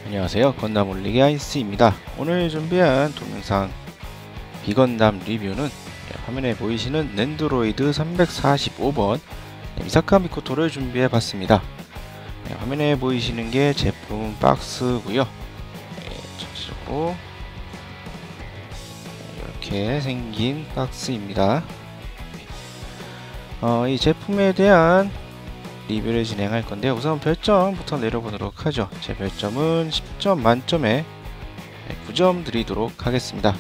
안녕하세요, 건담 올리기 아이스입니다. 오늘 준비한 동영상 비건담 리뷰는 화면에 보이시는 넨드로이드 345번 미사카 미코토를 준비해 봤습니다. 화면에 보이시는 게 제품 박스고요. 전체적으로 이렇게 생긴 박스입니다. 이 제품에 대한 리뷰를 진행할 건데, 우선 별점부터 내려보도록 하죠. 제 별점은 10점 만점에 9점 드리도록 하겠습니다.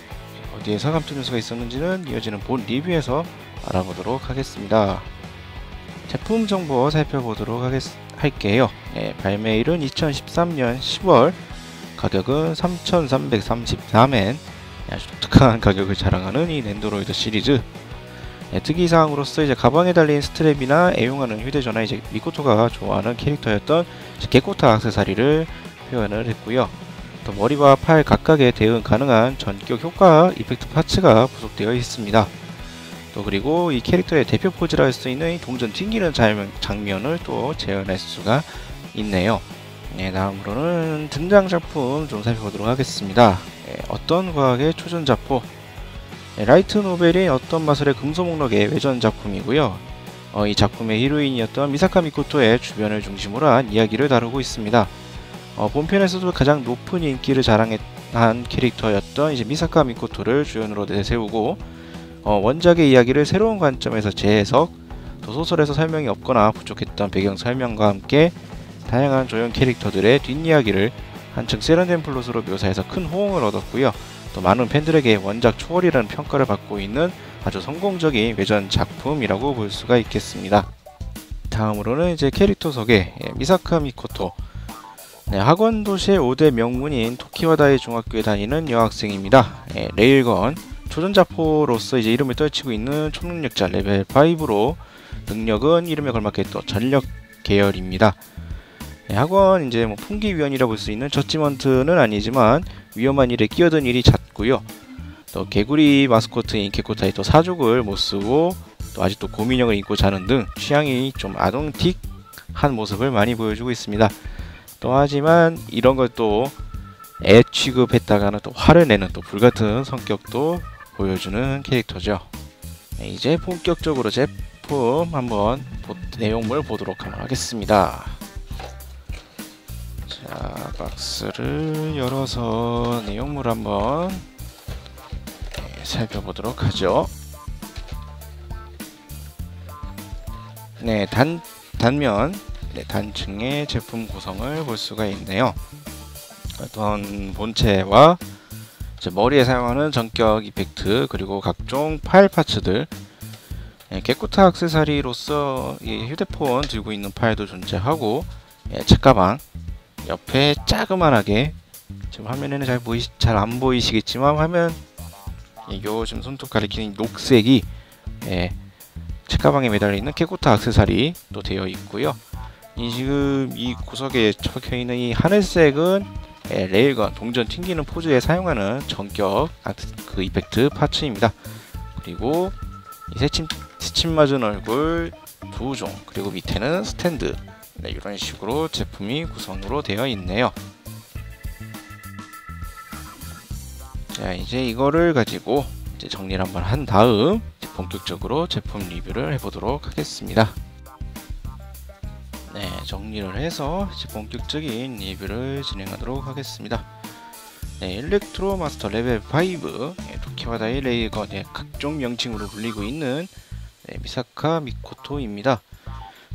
어디에서 감점 요소가 있었는지는 이어지는 본 리뷰에서 알아보도록 하겠습니다. 제품 정보 살펴보도록 할게요. 발매일은 2013년 10월, 가격은 3,334엔, 아주 독특한 가격을 자랑하는 이 넨드로이드 시리즈. 특이사항으로서 이제 가방에 달린 스트랩이나 애용하는 휴대전화, 이제 미코토가 좋아하는 캐릭터였던 게코타 액세서리를 표현을 했고요. 또 머리와 팔 각각에 대응 가능한 전격 효과 이펙트 파츠가 부속되어 있습니다. 또 그리고 이 캐릭터의 대표 포즈라 할 수 있는 동전 튕기는 장면을 또 재현할 수가 있네요. 다음으로는 등장 작품 좀 살펴보도록 하겠습니다. 어떤 과학의 초전자포, 라이트 노벨인 어떤 마술의 금소 목록의 외전 작품이고요. 이 작품의 히로인이었던 미사카 미코토의 주변을 중심으로 한 이야기를 다루고 있습니다. 본편에서도 가장 높은 인기를 자랑한 캐릭터였던 이제 미사카 미코토를 주연으로 내세우고, 원작의 이야기를 새로운 관점에서 재해석, 또 소설에서 설명이 없거나 부족했던 배경 설명과 함께 다양한 조연 캐릭터들의 뒷이야기를 한층 세련된 플롯으로 묘사해서 큰 호응을 얻었고요. 또 많은 팬들에게 원작 초월이라는 평가를 받고 있는 아주 성공적인 외전 작품이라고 볼 수가 있겠습니다. 다음으로는 이제 캐릭터 소개. 미사카 미코토. 학원 도시의 5대 명문인 토키와다이 중학교에 다니는 여학생입니다. 레일건 초전자포로서 이제 이름을 떨치고 있는 초능력자 레벨 5로, 능력은 이름에 걸맞게 또 전력 계열입니다. 학원 이제 풍기위원이라 볼 수 있는 저지먼트는 아니지만 위험한 일에 끼어든 일이 잦고요. 또 개구리 마스코트인 게코타의 또 사족을 못 쓰고, 또 아직도 고민형을 입고 자는 등 취향이 좀 아동틱한 모습을 많이 보여주고 있습니다. 또 하지만 이런 걸 또 애 취급했다가는 또 화를 내는 또 불같은 성격도 보여주는 캐릭터죠. 이제 본격적으로 제품 한번 내용물 보도록 하겠습니다. 자, 박스를 열어서 내용물 한번 살펴보도록 하죠. 단면, 단층의 제품 구성을 볼 수가 있네요. 어떤 본체와 머리에 사용하는 전격 이펙트, 그리고 각종 파일 파츠들, 게코타 액세서리로서 이 휴대폰 들고 있는 파일도 존재하고, 책가방 옆에 자그만하게, 지금 화면에는 잘 안 보이시겠지만 화면 요즘 손톱 가리키는 녹색이 책가방에 매달려 있는 게코타 액세서리 또 되어 있고요. 지금 이 구석에 적혀 있는 이 하늘색은 레일건 동전 튕기는 포즈에 사용하는 전격 그 이펙트 파츠입니다. 그리고 이 새침 맞은 얼굴 2종, 그리고 밑에는 스탠드, 이런 식으로 제품이 구성으로 되어 있네요. 자, 이제 이거를 가지고 이제 정리를 한번 한 다음 본격적으로 제품 리뷰를 해보도록 하겠습니다. 정리를 해서 이제 본격적인 리뷰를 진행하도록 하겠습니다. 일렉트로 마스터 레벨 5, 토키와다이 레일건, 각종 명칭으로 불리고 있는 미사카 미코토입니다.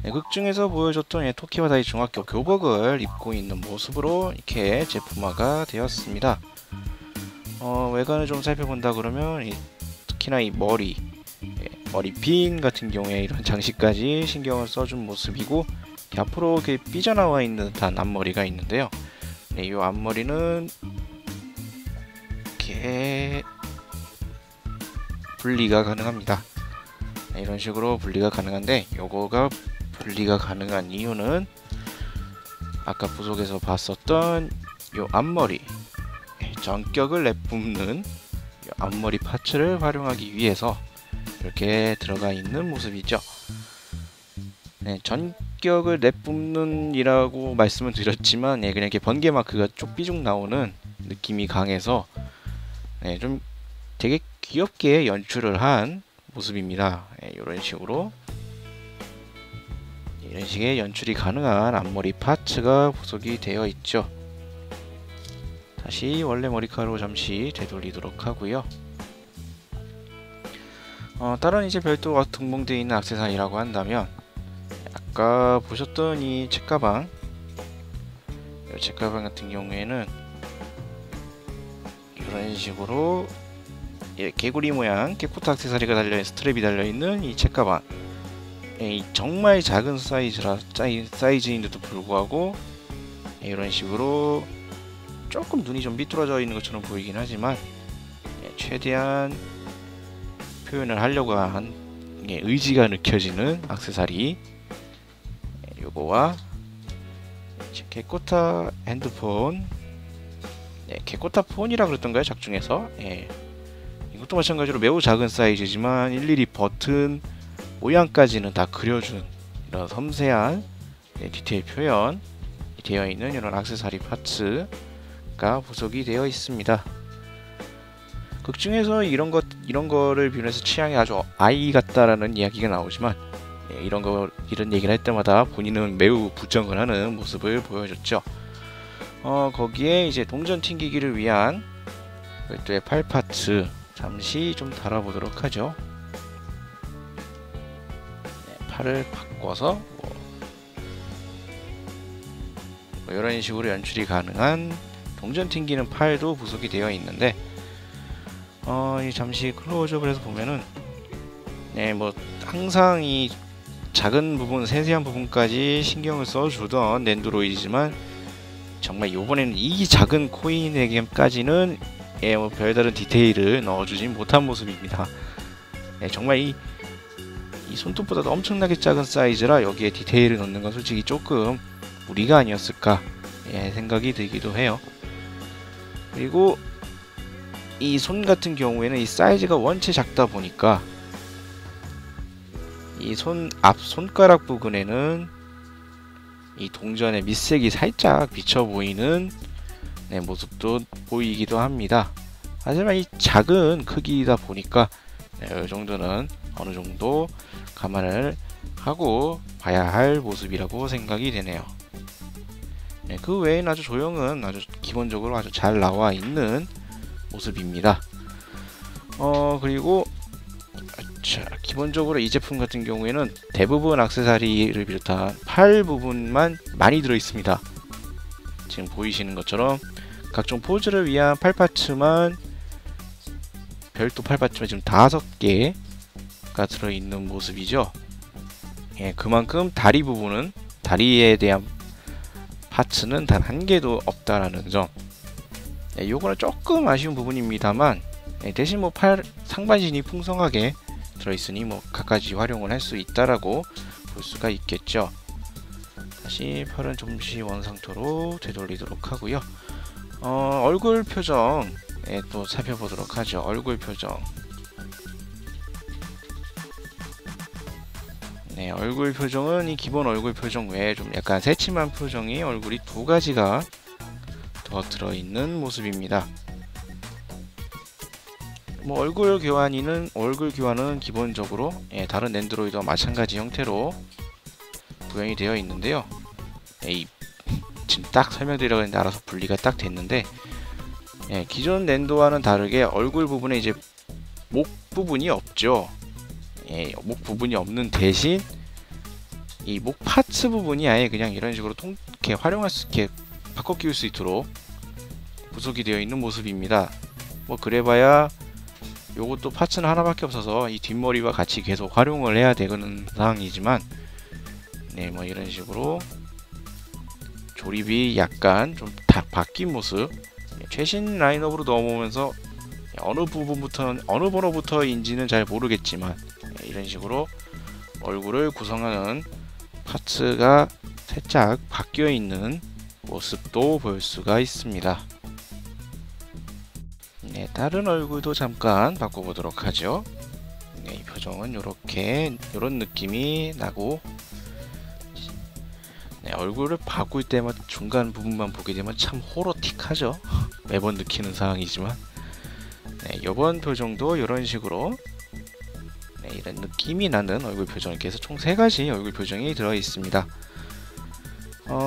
극중에서 보여줬던 토키와다이 중학교 교복을 입고 있는 모습으로 이렇게 제품화가 되었습니다. 외관을 좀 살펴본다 그러면 특히나 이 머리핀 같은 경우에 이런 장식까지 신경을 써준 모습이고, 앞으로 이렇게 삐져나와 있는 듯한 앞머리가 있는데요. 이 앞머리는 이렇게 분리가 가능합니다. 이런 식으로 분리가 가능한데, 요거가 분리가 가능한 이유는 아까 부속에서 봤었던 요 앞머리, 전격을 내뿜는 앞머리 파츠를 활용하기 위해서 이렇게 들어가 있는 모습이죠. 합격을 내뿜는이라고 말씀을 드렸지만 그냥 이렇게 번개 마크가 쭉 삐죽 나오는 느낌이 강해서 좀 되게 귀엽게 연출을 한 모습입니다. 이런 식으로 이런 식의 연출이 가능한 앞머리 파츠가 부속이 되어 있죠. 다시 원래 머리카락으로 잠시 되돌리도록 하고요. 다른 이제 별도가 등봉되어 있는 액세서리라고 한다면 아까 보셨던 이 책가방, 이 책가방 같은 경우에는 이런 식으로 개구리 모양 깨코타 액세서리가 달려있는 스트랩이 달려있는 이 책가방, 정말 작은 사이즈인데도 불구하고 이런 식으로 조금 눈이 좀 삐뚤어져 있는 것처럼 보이긴 하지만 최대한 표현을 하려고 한 의지가 느껴지는 액세서리, 요거와 개코타 핸드폰, 개코타 폰이라 그랬던가요? 작중에서. 이것도 마찬가지로 매우 작은 사이즈지만 일일이 버튼 모양까지는 다 그려준 이런 섬세한 디테일 표현 되어 있는 이런 액세서리 파츠가 부속이 되어 있습니다. 극 중에서 이런 거를 비롯해서 취향이 아주 아이 같다라는 이야기가 나오지만 이런 얘기를 할 때마다 본인은 매우 부정을 하는 모습을 보여줬죠. 거기에 이제 동전 튕기기를 위한 별도의 팔 파츠 잠시 좀 달아보도록 하죠. 팔을 바꿔서 뭐 이런 식으로 연출이 가능한 동전 튕기는 팔도 부속이 되어 있는데 잠시 클로즈업을 해서 보면은 뭐 항상 이 작은 부분, 세세한 부분까지 신경을 써주던 낸드로이드지만 정말 이번에는 이 작은 코인에게까지는 뭐 별다른 디테일을 넣어주진 못한 모습입니다. 정말 이 손톱보다도 엄청나게 작은 사이즈라 여기에 디테일을 넣는 건 솔직히 조금 무리가 아니었을까 생각이 들기도 해요. 그리고 이 손 같은 경우에는 이 사이즈가 원체 작다 보니까 이 앞 손가락 부분에는 이 동전의 밑색이 살짝 비쳐 보이는 모습도 보이기도 합니다. 하지만 이 작은 크기이다 보니까 이 정도는 어느 정도 감안을 하고 봐야 할 모습이라고 생각이 되네요. 그 외에는 아주 조형은 아주 기본적으로 아주 잘 나와 있는 모습입니다. 그리고 기본적으로 이 제품 같은 경우에는 대부분 액세서리를 비롯한 팔 부분만 많이 들어 있습니다. 지금 보이시는 것처럼 각종 포즈를 위한 팔 파츠만 별도 팔 파츠만 지금 5개가 들어 있는 모습이죠. 그만큼 다리 부분은, 다리에 대한 파츠는 단 1개도 없다라는 점. 요거는 조금 아쉬운 부분입니다만 대신 뭐 팔 상반신이 풍성하게 들어있으니 뭐 갖가지 활용을 할 수 있다라고 볼 수가 있겠죠. 다시 팔은 잠시 원상태로 되돌리도록 하고요. 얼굴 표정 또 살펴보도록 하죠. 얼굴 표정. 얼굴 표정은 이 기본 얼굴 표정 외에 좀 약간 새침한 표정이 얼굴이 2가지가 더 들어있는 모습입니다. 뭐 얼굴 교환은 기본적으로 다른 낸드로이드와 마찬가지 형태로 구현이 되어 있는데요. 지금 딱 설명드리려고 했는데 알아서 분리가 딱 됐는데 기존 낸도와는 다르게 얼굴 부분에 이제 목 부분이 없죠. 목 부분이 없는 대신 이 목 파츠 부분이 아예 그냥 이런 식으로 이렇게 활용할 수 있게 바꿔 끼울 수 있도록 부속이 되어 있는 모습입니다. 뭐 그래봐야 요것도 파츠는 하나밖에 없어서 이 뒷머리와 같이 계속 활용을 해야 되는 상황이지만 뭐 이런 식으로 조립이 약간 좀 다 바뀐 모습, 최신 라인업으로 넘어오면서 어느 번호부터인지는 잘 모르겠지만 이런 식으로 얼굴을 구성하는 파츠가 살짝 바뀌어 있는 모습도 볼 수가 있습니다. 다른 얼굴도 잠깐 바꿔보도록 하죠. 이 표정은 이런 느낌이 나고 네, 얼굴을 바꿀 때만 중간 부분만 보게 되면 참 호러틱하죠. 매번 느끼는 상황이지만, 네, 이번 표정도 이런 식으로 네, 이런 느낌이 나는 얼굴 표정, 이렇게 해서 총 3가지 얼굴 표정이 들어 있습니다.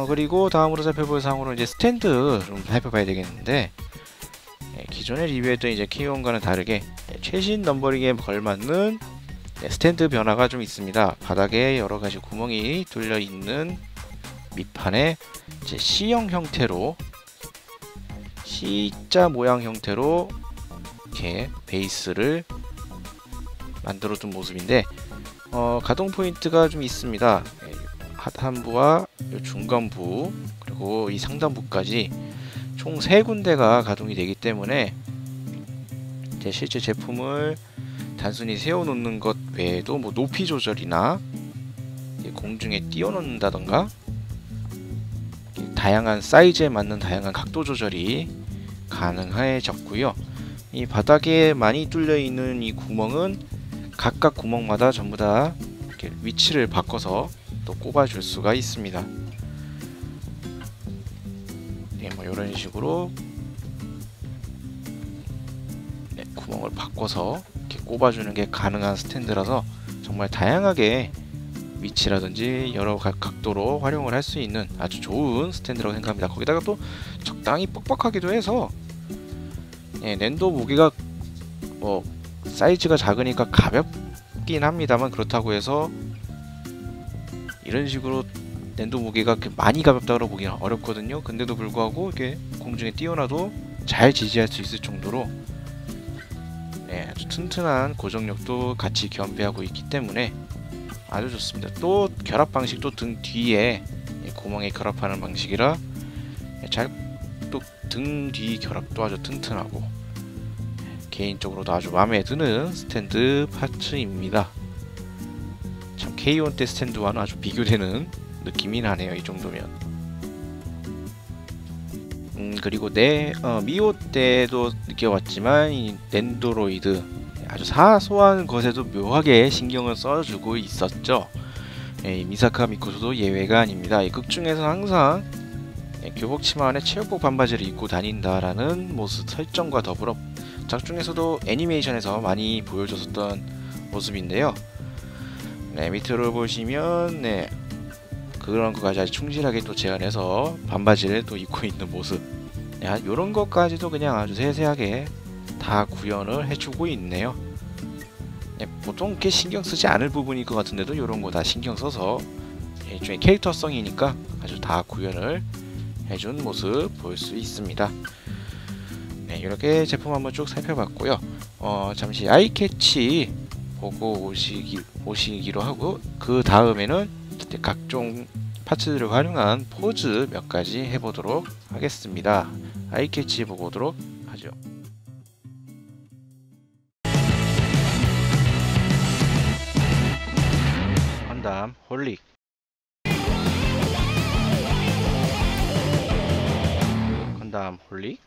그리고 다음으로 살펴볼 사항으로 이제 스탠드 좀 살펴봐야 되겠는데, 네, 기존에 리뷰했던 이제 K1과는 다르게 네, 최신 넘버링에 걸맞는 네, 스탠드 변화가 좀 있습니다. 바닥에 여러가지 구멍이 뚫려 있는 밑판에 이제 C형 형태로, C자 모양 형태로 이렇게 베이스를 만들어 둔 모습인데, 가동 포인트가 좀 있습니다. 하단부와 중간부 그리고 이 상단부까지 총 3군데가 가동이 되기 때문에 이제 실제 제품을 단순히 세워놓는 것 외에도 뭐 높이 조절이나 공중에 띄워놓는다던가 다양한 사이즈에 맞는 다양한 각도 조절이 가능해졌고요. 이 바닥에 많이 뚫려 있는 이 구멍은 각각 구멍마다 전부 다 이렇게 위치를 바꿔서 또 꼽아줄 수가 있습니다. 네, 뭐 이런 식으로 네, 구멍을 바꿔서 이렇게 꼽아주는 게 가능한 스탠드라서 정말 다양하게 위치라든지 여러 각도로 활용을 할 수 있는 아주 좋은 스탠드라고 생각합니다. 거기다가 또 적당히 뻑뻑하기도 해서 예, 낸도 무게가 뭐 사이즈가 작으니까 가볍긴 합니다만, 그렇다고 해서 이런 식으로 낸도 무게가 많이 가볍다고 보기는 어렵거든요. 근데도 불구하고 이렇게 공중에 띄워놔도 잘 지지할 수 있을 정도로 네, 아주 튼튼한 고정력도 같이 겸비하고 있기 때문에 아주 좋습니다. 또 결합 방식도 등 뒤에 구멍에 결합하는 방식이라 또 등 뒤 결합도 아주 튼튼하고 개인적으로도 아주 마음에 드는 스탠드 파츠입니다. 참 K1 때 스탠드와는 아주 비교되는 느낌이 나네요. 이 정도면. 그리고 미오 때도 느껴왔지만 이 넨도로이드 아주 사소한 것에도 묘하게 신경을 써주고 있었죠. 미사카 미쿠소도 예외가 아닙니다. 이 극 중에서 항상 교복 치마 안에 체육복 반바지를 입고 다닌다라는 모습 설정과 더불어 작중에서도 애니메이션에서 많이 보여줬었던 모습인데요. 네, 밑으로 보시면 네, 그런 것까지 아주 충실하게 또 재현해서 반바지를 또 입고 있는 모습. 네, 이런 것까지도 그냥 아주 세세하게 다 구현을 해주고 있네요. 네, 보통 이렇게 신경 쓰지 않을 부분일 것 같은데도 이런 거 다 신경 써서 일종의 캐릭터성이니까 아주 다 구현을 해준 모습 볼 수 있습니다. 네, 이렇게 제품 한번 쭉 살펴봤고요. 잠시 아이캐치 보고 오시기로 하고, 그 다음에는 각종 파츠들을 활용한 포즈 몇 가지 해보도록 하겠습니다. 아이캐치 보고 오도록 하죠. 건담 홀릭, 건담 홀릭.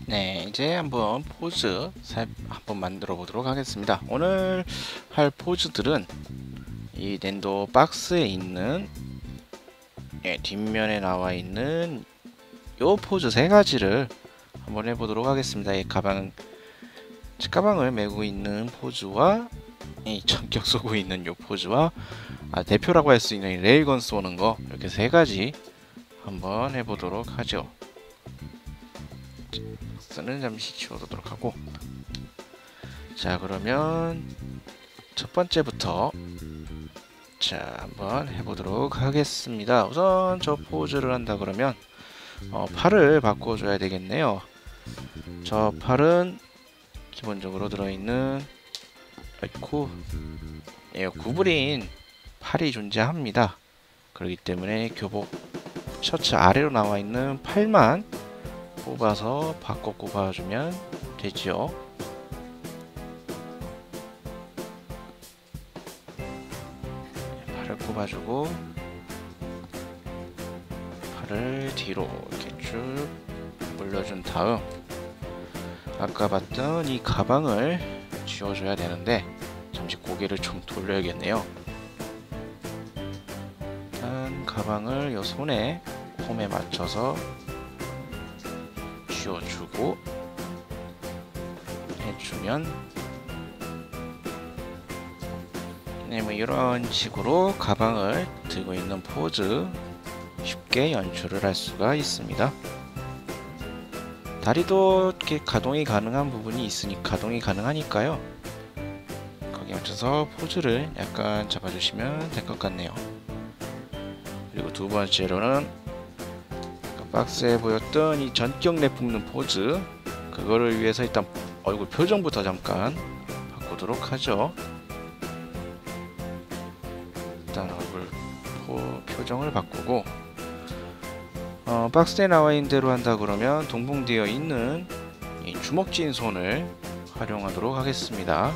네, 이제 한번 포즈 한번 만들어 보도록 하겠습니다. 오늘 할 포즈들은 이 낸도 박스에 있는 뒷면에 나와 있는 요 포즈 3가지를 한번 해보도록 하겠습니다. 이 가방을 메고 있는 포즈와 이 전격 쏘고 있는 요 포즈와 대표라고 할 수 있는 레일건 쏘는 거, 이렇게 3가지 한번 해보도록 하죠. 는 잠시 지워두도록 하고, 자, 그러면 첫 번째부터 자 한번 해보도록 하겠습니다. 우선 저 포즈를 한다 그러면 팔을 바꿔줘야 되겠네요. 저 팔은 기본적으로 들어있는 구부린 팔이 존재합니다. 그렇기 때문에 교복 셔츠 아래로 나와 있는 팔만 뽑아서 바꿔 꼽아주면 되죠. 팔을 꼽아주고 팔을 뒤로 이렇게 쭉 올려준 다음 아까 봤던 이 가방을 쥐어줘야 되는데 잠시 고개를 좀 돌려야겠네요. 가방을 요 손에 폼에 맞춰서 쥐어주고 해주면 네, 뭐 이런 식으로 가방을 들고 있는 포즈 쉽게 연출을 할 수가 있습니다. 다리도 이렇게 가동이 가능한 부분이 있으니 가동이 가능하니까요. 거기에 맞춰서 포즈를 약간 잡아주시면 될 것 같네요. 그리고 두 번째로는 박스에 보였던 이 전격 내뿜는 포즈, 그거를 위해서 일단 얼굴 표정부터 잠깐 바꾸도록 하죠. 일단 얼굴 표정을 바꾸고 박스에 나와 있는 대로 한다 그러면 동봉되어 있는 이 주먹 쥔 손을 활용하도록 하겠습니다.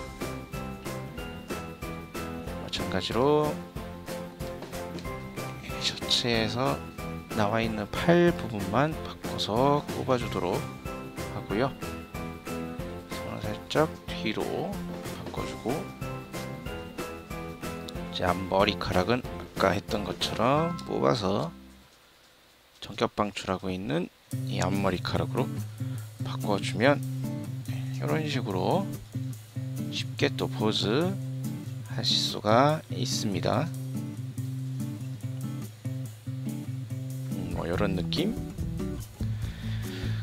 마찬가지로 셔츠에서 나와 있는 팔 부분만 바꿔서 꼽아주도록 하고요. 손을 살짝 뒤로 바꿔주고, 이제 앞머리카락은 아까 했던 것처럼 뽑아서 전격 방출하고 있는 이 앞머리카락으로 바꿔주면 이런 식으로 쉽게 또 포즈 하실 수가 있습니다. 뭐 이런 느낌.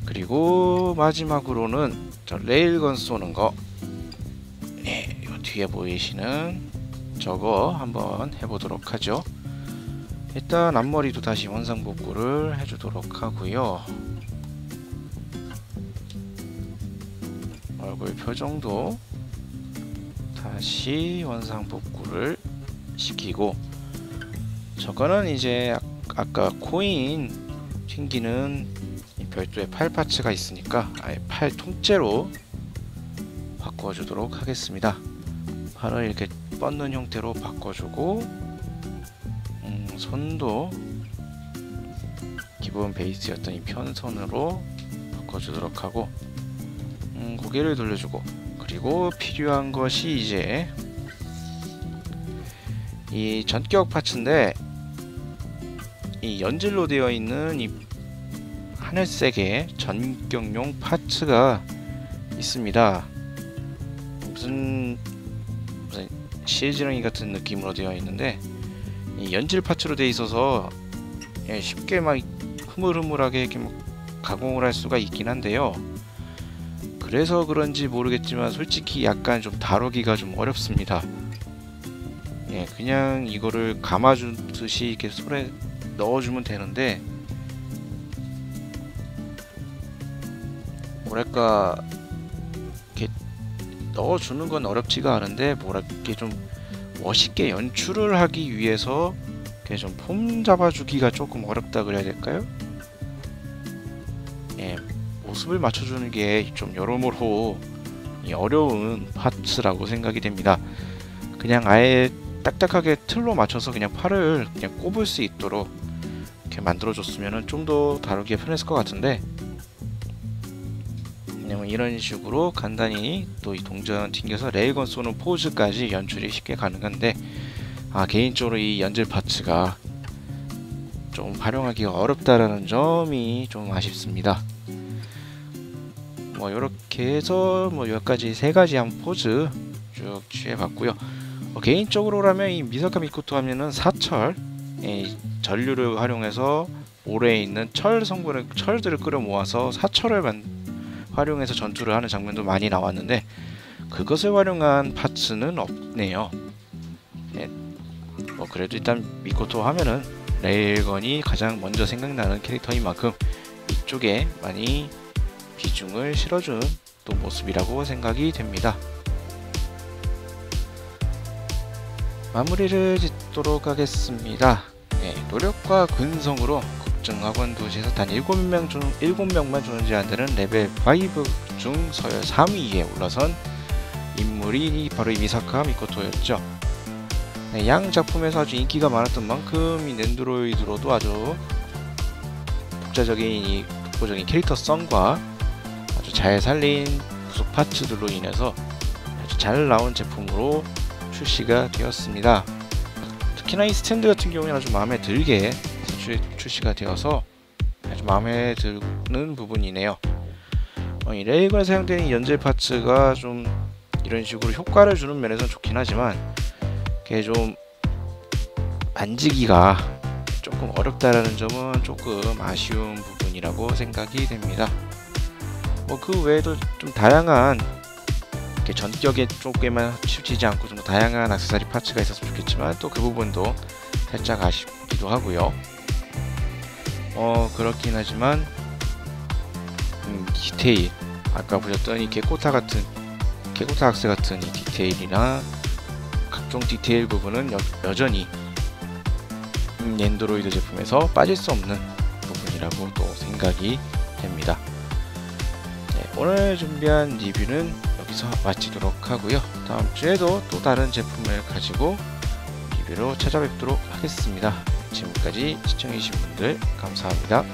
그리고 마지막으로는 저 레일건 쏘는 거, 네, 요 뒤에 보이시는 저거 한번 해보도록 하죠. 일단 앞머리도 다시 원상복구를 해주도록 하고요. 얼굴 표정도 다시 원상복구를 시키고, 저거는 이제 아까 코인 튕기는 별도의 팔 파츠가 있으니까 아예 팔 통째로 바꿔주도록 하겠습니다. 팔을 이렇게 뻗는 형태로 바꿔주고, 손도 기본 베이스였던 이 편선으로 바꿔주도록 하고, 고개를 돌려주고, 그리고 필요한 것이 이제 이 전격 파츠인데, 이 연질로 되어 있는 이 하늘색의 전격용 파츠가 있습니다. 무슨 실지렁이 같은 느낌으로 되어 있는데, 이 연질 파츠로 되어 있어서 쉽게 막 흐물흐물하게 이렇게 막 가공을 할 수가 있긴 한데요. 그래서 그런지 모르겠지만 솔직히 약간 좀 다루기가 좀 어렵습니다. 그냥 이거를 감아주듯이 이렇게 손에 넣어주면 되는데, 뭐랄까 이렇게 넣어주는 건 어렵지가 않은데, 뭐랄까 좀 멋있게 연출을 하기 위해서 좀 폼 잡아주기가 조금 어렵다 그래야 될까요? 모습을 맞춰주는 게 좀 여러모로 어려운 파츠라고 생각이 됩니다. 그냥 아예 딱딱하게 틀로 맞춰서 그냥 팔을 그냥 꼽을 수 있도록 이렇게 만들어줬으면 좀 더 다루기가 편했을 것 같은데, 그냥 이런 식으로 간단히 또 이 동전 튕겨서 레일건 쏘는 포즈까지 연출이 쉽게 가능한데, 개인적으로 이 연질 파츠가 좀 활용하기가 어렵다라는 점이 좀 아쉽습니다. 뭐 이렇게 해서 뭐 여기까지 세 가지 한 포즈 쭉 취해봤고요. 개인적으로라면 이 미사카 미코토 하면은 사철, 전류를 활용해서 모래에 있는 철들을 끌어 모아서 사철을 활용해서 전투를 하는 장면도 많이 나왔는데, 그것을 활용한 파츠는 없네요. 뭐 그래도 일단 미코토 하면은 레일건이 가장 먼저 생각나는 캐릭터인 만큼 이쪽에 많이 비중을 실어준 또 모습이라고 생각이 됩니다. 마무리를 짓도록 하겠습니다. 노력과 근성으로 국정학원 도시에서 단 7명만 존재한다는 레벨 5 중 서열 3위에 올라선 인물이 바로 이 미사카 미코토였죠. 양 작품에서 아주 인기가 많았던 만큼 이 넨드로이드로도 아주 독보적인 캐릭터성과 아주 잘 살린 부속 파츠들로 인해서 아주 잘 나온 제품으로 출시가 되었습니다. 특히나 이 스탠드 같은 경우에는 아주 마음에 들게 출시가 되어서 아주 마음에 드는 부분이네요. 이 레일건에 사용되는 이 연질 파츠가 좀 이런 식으로 효과를 주는 면에서는 좋긴 하지만 그게 좀 만지기가 조금 어렵다라는 점은 조금 아쉬운 부분이라고 생각이 됩니다. 뭐 그 외에도 좀 다양한 이렇게 전격에 쪽에만 치우치지 않고 좀 다양한 액세서리 파츠가 있었으면 좋겠지만 또 그 부분도 살짝 아쉽기도 하고요. 그렇긴 하지만 디테일, 아까 보셨던 이 개코타 악세 같은 이 디테일이나 각종 디테일 부분은 여전히 엔드로이드 제품에서 빠질 수 없는 부분이라고 또 생각이 됩니다. 네, 오늘 준비한 리뷰는 여기서 마치도록 하고요. 다음 주에도 또 다른 제품을 가지고 리뷰로 찾아뵙도록 하겠습니다. 지금까지 시청해주신 분들 감사합니다.